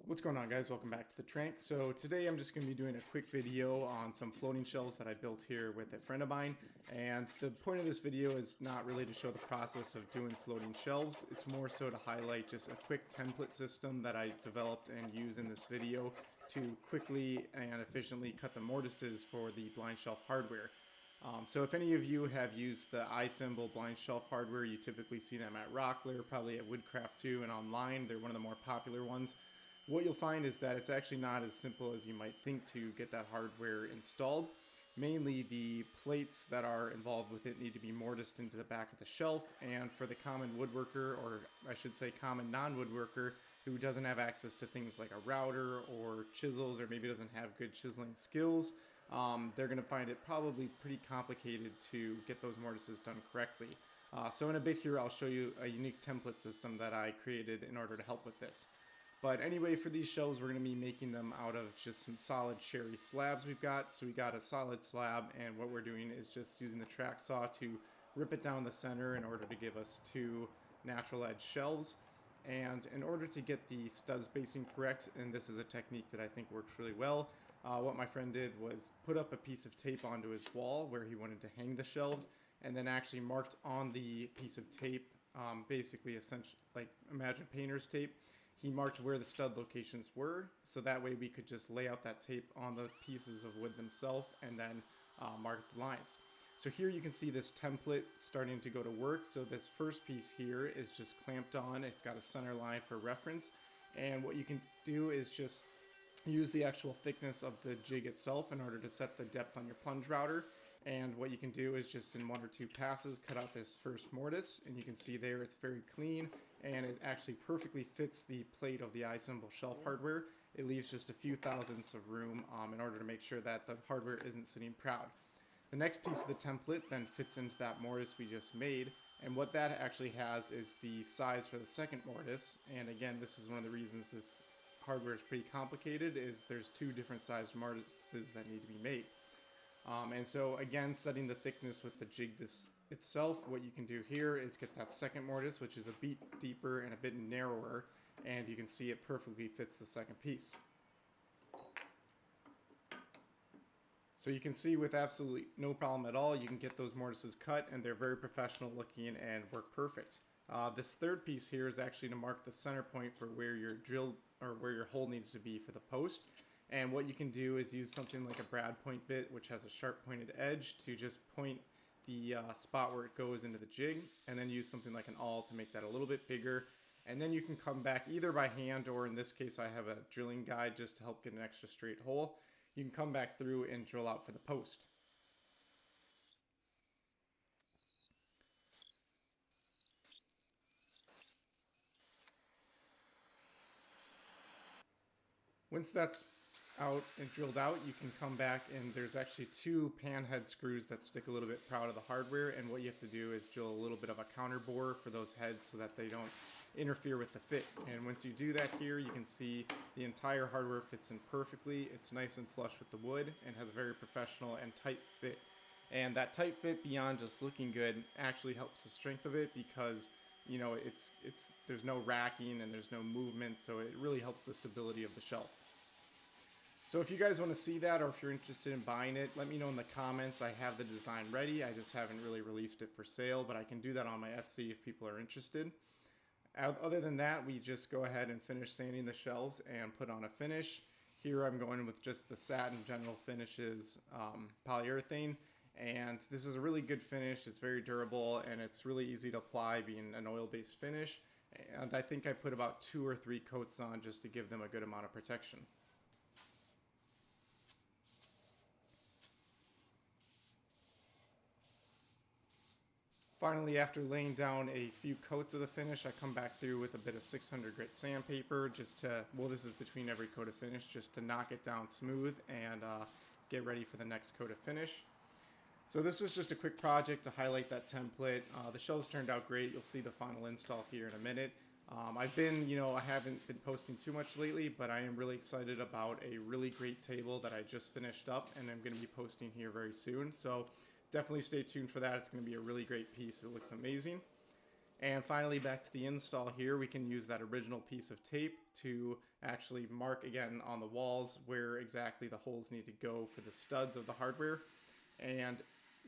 What's going on, guys? Welcome back to the Trank. So today I'm just going to be doing a quick video on some floating shelves that I built here with a friend of mine. And the point of this video is not really to show the process of doing floating shelves. It's more so to highlight just a quick template system that I developed and use in this video to quickly and efficiently cut the mortises for the blind shelf hardware. So if any of you have used the iSymbol blind shelf hardware, you typically see them at Rockler, probably at Woodcraft 2 and online. They're one of the more popular ones. What you'll find is that it's actually not as simple as you might think to get that hardware installed. Mainly the plates that are involved with it need to be mortised into the back of the shelf, and for the common woodworker, or I should say common non-woodworker, who doesn't have access to things like a router or chisels, or maybe doesn't have good chiseling skills, they're going to find it probably pretty complicated to get those mortises done correctly. So in a bit here I'll show you a unique template system that I created in order to help with this. But anyway, for these shelves, we're going to be making them out of just some solid cherry slabs we've got. So we got a solid slab, and what we're doing is just using the track saw to rip it down the center in order to give us two natural edge shelves. And in order to get the stud spacing correct, and this is a technique that I think works really well, what my friend did was put up a piece of tape onto his wall where he wanted to hang the shelves, and then actually marked on the piece of tape, basically essentially like imagine painter's tape. He marked where the stud locations were, so that way we could just lay out that tape on the pieces of wood themselves and then mark the lines. So here you can see this template starting to go to work. So this first piece here is just clamped on. It's got a center line for reference. And what you can do is just use the actual thickness of the jig itself in order to set the depth on your plunge router. And what you can do is just in one or two passes cut out this first mortise, and you can see there it's very clean and it actually perfectly fits the plate of the iSymbol shelf hardware. It leaves just a few thousandths of room in order to make sure that the hardware isn't sitting proud. The next piece of the template then fits into that mortise we just made, and what that actually has is the size for the second mortise. And again, this is one of the reasons this hardware is pretty complicated, is there's two different sized mortises that need to be made. And so again, setting the thickness with the jig itself, what you can do here is get that second mortise, which is a bit deeper and a bit narrower, and you can see it perfectly fits the second piece. So you can see with absolutely no problem at all, you can get those mortises cut, and they're very professional looking and work perfect. This third piece here is actually to mark the center point for where your drill or where your hole needs to be for the post. And what you can do is use something like a brad point bit, which has a sharp pointed edge, to just point the spot where it goes into the jig, and then use something like an awl to make that a little bit bigger. And then you can come back either by hand, or in this case I have a drilling guide just to help get an extra straight hole. You can come back through and drill out for the post. Once that's out and drilled out, you can come back, and there's actually two pan head screws that stick a little bit proud of the hardware, and what you have to do is drill a little bit of a counter bore for those heads so that they don't interfere with the fit. And once you do that here, you can see the entire hardware fits in perfectly. It's nice and flush with the wood and has a very professional and tight fit. And that tight fit, beyond just looking good, actually helps the strength of it, because you know there's no racking and there's no movement, so it really helps the stability of the shelf. So if you guys want to see that, or if you're interested in buying it, let me know in the comments. I have the design ready. I just haven't really released it for sale, but I can do that on my Etsy if people are interested. Other than that, we just go ahead and finish sanding the shelves and put on a finish. Here I'm going with just the Satin General Finishes polyurethane, and this is a really good finish. It's very durable and it's really easy to apply, being an oil-based finish. And I think I put about 2 or 3 coats on just to give them a good amount of protection. Finally, after laying down a few coats of the finish, I come back through with a bit of 600 grit sandpaper just to, well, this is between every coat of finish, just to knock it down smooth and get ready for the next coat of finish. So this was just a quick project to highlight that template. The shelves turned out great. You'll see the final install here in a minute. I haven't been posting too much lately, but I am really excited about a really great table that I just finished up, and I'm going to be posting here very soon. So definitely stay tuned for that. It's going to be a really great piece. It looks amazing. And finally, back to the install here, we can use that original piece of tape to actually mark again on the walls where exactly the holes need to go for the studs of the hardware. And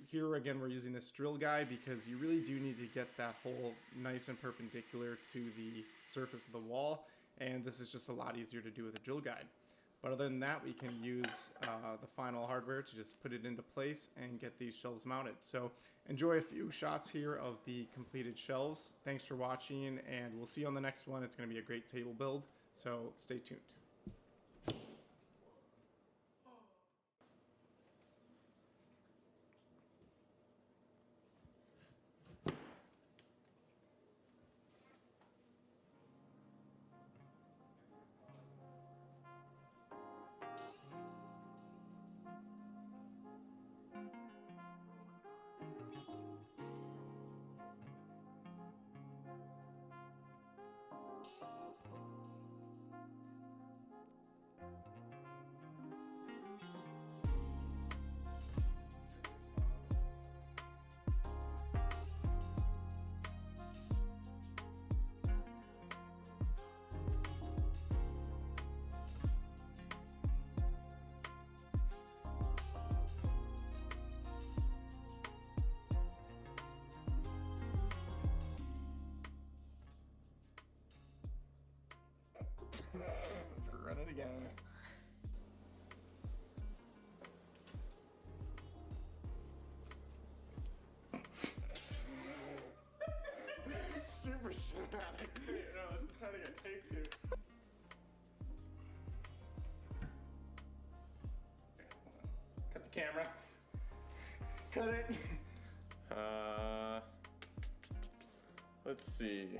here again, we're using this drill guide because you really do need to get that hole nice and perpendicular to the surface of the wall. And this is just a lot easier to do with a drill guide. But other than that, we can use the final hardware to just put it into place and get these shelves mounted. So enjoy a few shots here of the completed shelves. Thanks for watching, and we'll see you on the next one. It's going to be a great table build, so stay tuned. Run it again. Super cinematic. No, this is trying to get taped here. Cut the camera. Cut it. Let's see.